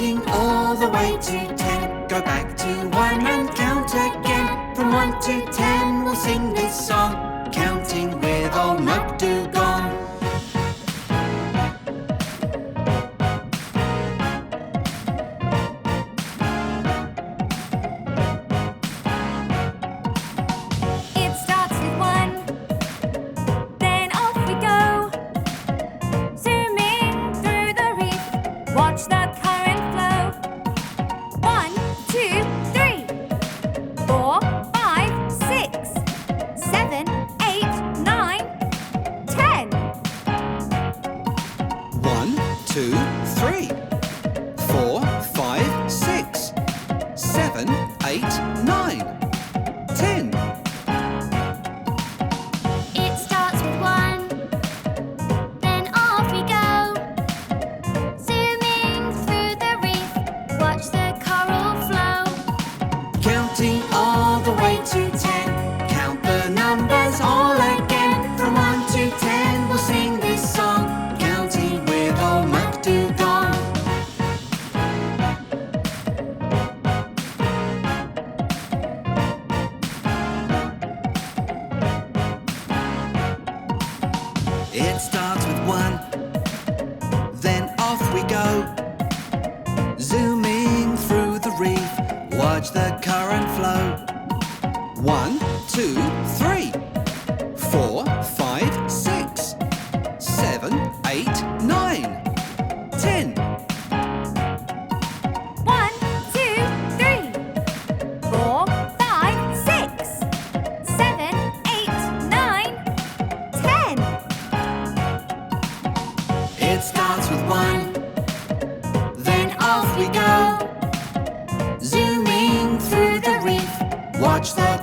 Counting all the way to 10. Go back to 1 and count again. From 1 to 10 we'll sing this song, counting with Old McDugong. Watch the current flow. 1, 2, 3, 4, 5, 6, 7, 8, 9, 10. 1, 2, 3, 4, 5, 6, 7, 8, 9, 10. It starts with 1, then off we go. Zooming through the reef, watch the coral flow. Counting all the way to 10. Count the numbers all again. From 1 to 10 we'll sing this song, counting with Old McDugong. It starts with 1, then off we go. Zooming through the reef, watch the current flow. 1, 2, 3, 4, 5, 6, 7, 8, 9, 10. 1, 2, 3, 4, 5, 6, 7, 8, 9, 10. It starts with 1, then off we go. Zooming through the reef, watch the